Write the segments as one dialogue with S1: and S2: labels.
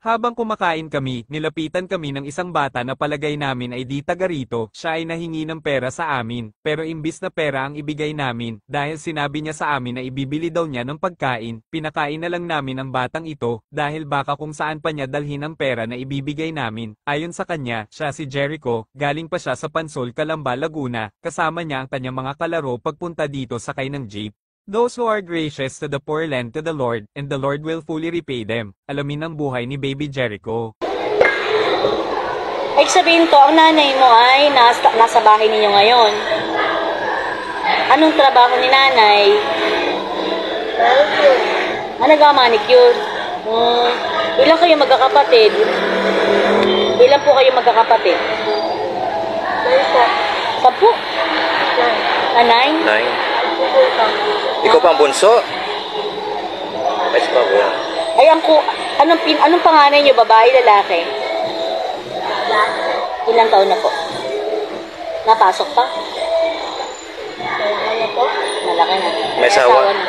S1: Habang kumakain kami, nilapitan kami ng isang bata na palagay namin ay di taga rito, siya ay nahingi ng pera sa amin, pero imbis na pera ang ibigay namin, dahil sinabi niya sa amin na ibibili daw niya ng pagkain, pinakain na lang namin ang batang ito, dahil baka kung saan pa niya dalhin ang pera na ibibigay namin. Ayon sa kanya, siya si Jericho, galing pa siya sa Pansol, Calamba, Laguna, kasama niya ang kanyang mga kalaro pagpunta dito sakay ng jeep. Those who are gracious to the poor lend to the Lord, and the Lord will fully repay them. Alamin ang buhay ni Baby Jericho.
S2: Ay sabihin ko, ang nanay mo ay nasa bahay ninyo ngayon. Anong trabaho ni nanay? Nag-manicure. Ilan kayo magkakapatid? Ilan po kayo magkakapatid? 10? Nanay?
S3: 9. Ikaw pa ang bunso? Ay, pa ko.
S2: Ay, anong panganay niyo? Babae, lalaki? Ilang taon na po? Napasok pa? Malaki na po? Malaki na.
S3: May asawa na.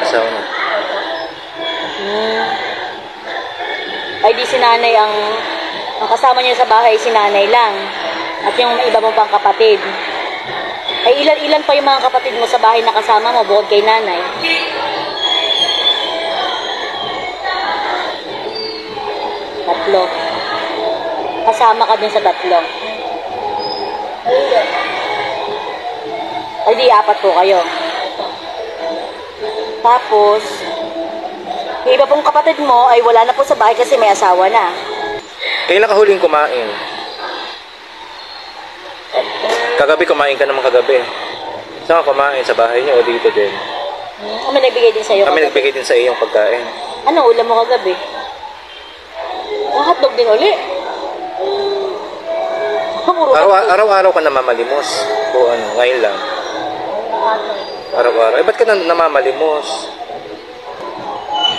S2: Ay, di si nanay ang kasama niya sa bahay, si nanay lang. At yung iba mo pang kapatid. Ay, ilan pa yung mga kapatid mo sa bahay na kasama mo bukod kay nanay? Tatlo. Kasama ka dun sa tatlo? Ay, di 4 po kayo. Tapos, yung iba pong kapatid mo ay wala na po sa bahay kasi may asawa na.
S3: Kailan ka huling kumain? Kagabi kumain ka naman kagabi. Saan ka kumain? Sa bahay niyo o dito din?
S2: Kami nagbigay din sa iyo.
S3: Kami nagbigay din sa iyong pagkain.
S2: Ano ulam mo kagabi? Hotdog din uli.
S3: Araw-araw ka namamalimos. O ano, ngayon lang. Araw-araw. Eh, ba't ka namamalimos?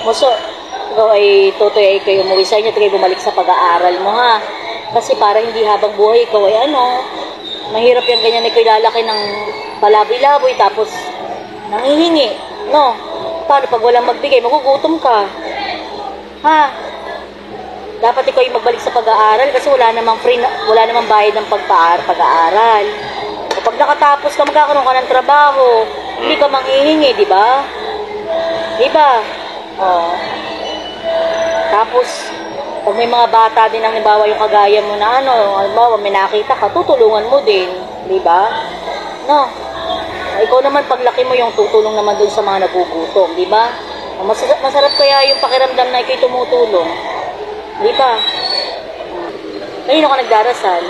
S2: Moso, ikaw ay tutoy ay kayo umuwi sa inyo at kayo bumalik sa pag-aaral mo ha. Kasi para hindi habang buhay ikaw ay mahirap yung ganyan na kayo lalaki ng palaboy-laboy tapos nangihingi. No? Paano pag walang magbigay, magugutom ka. Ha? Dapat ikaw ay magbalik sa pag-aaral kasi wala namang bayad ng pag-aaral. Kapag nakatapos ka, magkakaroon ka ng trabaho, hindi ka manghihingi, di ba? Di ba? Oh. Tapos, pag may mga bata din ang halimbawa yung kagaya mo na halimbawa may nakita ka, tutulungan mo din, di ba? No. Ikaw naman paglaki mo yung tutulong naman dun sa mga nagugutom, di ba? Masarap kaya yung pakiramdam na ikaw'y tumutulong. Di ba? Kanino ka nagdarasal?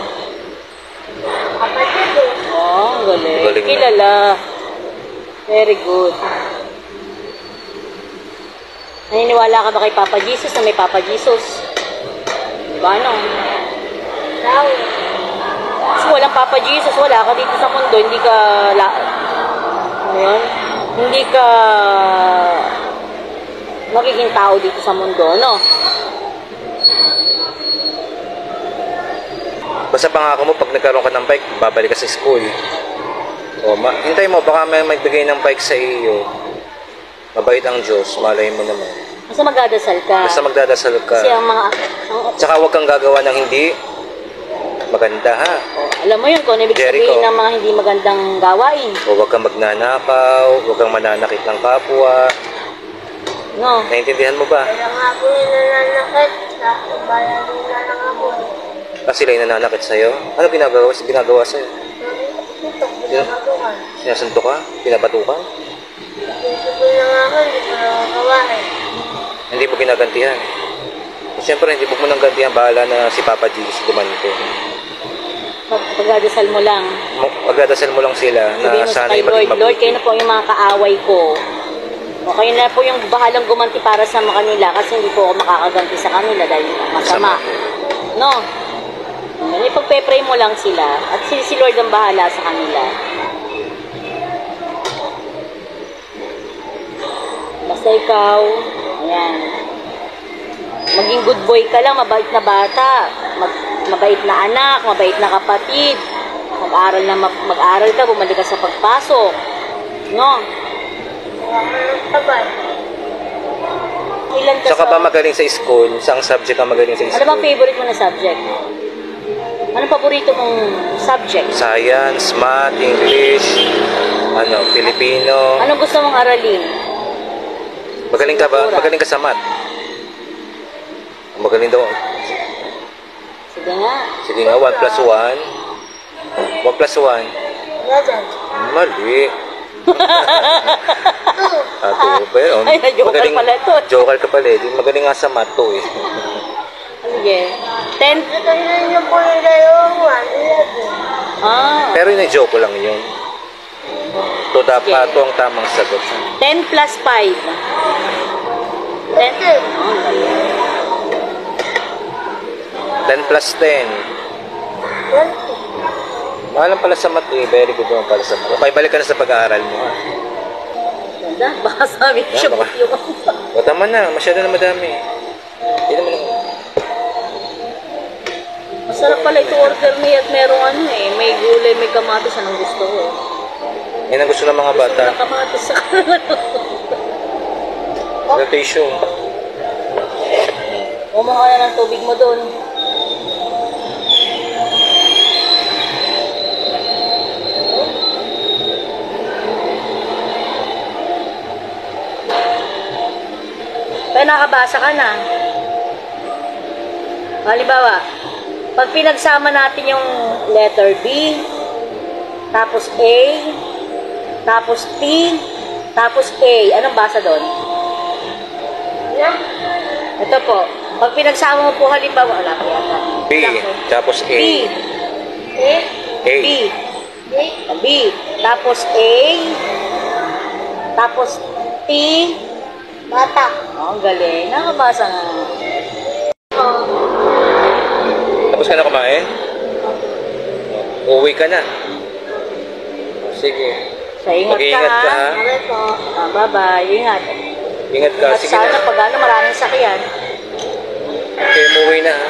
S2: Kapatid ko. Oh, galing. Kilala. Very good. Naniniwala ka ba kay Papa Jesus na may Papa Jesus? Diba no? Kasi walang Papa Jesus, wala ka dito sa mundo, hindi ka hindi ka magiging tao dito sa mundo, no?
S3: Basta pangako mo, pag nagkaroon ka ng bike, babalik ka sa school. O, hintay mo, baka may magbigay ng bike sa iyo. Mabait ang Diyos, malay mo naman.
S2: Basta magdadasal ka.
S3: Basta magdadasal ka.
S2: Kasi ang mga...
S3: Tsaka huwag kang gagawa ng hindi maganda, ha?
S2: Alam mo yun, kung ano ibig sabihin ng mga hindi magandang gawain.
S3: O huwag kang magnanakaw, huwag kang mananakit ng kapwa.
S2: No.
S3: Naintindihan mo ba?
S4: Kaya nga po yung nananakit sa bayan nila ng amon.
S3: Sila yung nananakit sa'yo? Ano ginagawa sa'yo?
S4: Pinapatukan.
S3: Sinasunto ka? Pinapatukan?
S4: Pinapatukan na nga ako, hindi ko nakakawain.
S3: Hindi mo ginagantihan. Siyempre, hindi mo nang gantihan, bahala na si Papa Jesus gumanito.
S2: Pagdadasal mo lang.
S3: Pagdadasal mo lang sila na sana'y maging mabuti.
S2: Lord, kayo na po yung mga kaaway ko. O kayo na po yung bahalang gumanti para sa kanila kasi hindi po ako makakaganti sa kanila dahil masama. No? Ipagpe-pray mo lang sila at si Lord ang bahala sa kanila. Basta ikaw, ayan, maging good boy ka lang, mabait na bata, mabait na anak, mabait na kapatid, mag-aral ka, bumalik ka sa pagpasok, no? ilan ka
S3: Saka ba magaling sa school? Saan subject ka magaling sa
S2: Ano
S3: school?
S2: bang favorite mo na subject? Anong paborito mong subject?
S3: Science, math, English, Filipino.
S2: Anong gusto mong aralin?
S3: Magaling ka ba? Magaling ka sa math? Magaling daw.
S2: Sige nga.
S3: Sige nga, 1 plus 1. 1 plus 1.
S4: Ganyan.
S3: Mali. Ato, ba yun?
S2: Ay, na-joker pala ito.
S3: Joker ka pala eh. Di magaling nga sa math to eh.
S2: Sige. 10.
S4: Ito yun yung po yung dalawang 1, 11.
S2: Ah.
S3: Pero joke ko lang yun. Ito dapat ito ang tamang sagot.
S2: 10 plus 5. 10.
S3: 10 plus 10.
S4: 20.
S3: Maalam pala sa math eh. Very good naman pala sa math. Okay, balik ka na sa pag-aaral mo ha.
S2: Ganda. Baka sabi ko siya
S3: baka.
S2: yung...
S3: O tama na, masyado na madami. Hindi naman ako.
S2: Masarap pala ito order niya at merong may gulay, may kamatis. Anong gusto ko?
S3: Yan ang gusto ng mga bata.
S2: Gusto ko ng kamatis sa
S3: Rotation.
S2: Umuha na ng tubig mo doon. Kaya nakabasa ka na. Halimbawa, pag pinagsama natin yung letter B, tapos A, tapos T, tapos A, anong basa doon?
S4: Yan.
S2: Ito po, pag pinagsama mo po halimbawa, wala pa yata.
S3: B, tapos A.
S2: B,
S4: A.
S3: A.
S2: B,
S4: B.
S2: B, tapos A, tapos T,
S4: Bata.
S2: oh, ang galing. Nakabasa nga.
S3: Tapos ka na kumain? Uwi ka na. Sige.
S2: So, ingat ka
S3: Mag-iingat ka,
S2: ha.
S3: ha?
S4: Sabi ko.
S2: Bye-bye. Ingat.
S3: Ingat ka.
S2: At
S3: Sige
S2: sana
S3: na.
S2: pag maraming sakyan.
S3: Okay, umuwi na ha.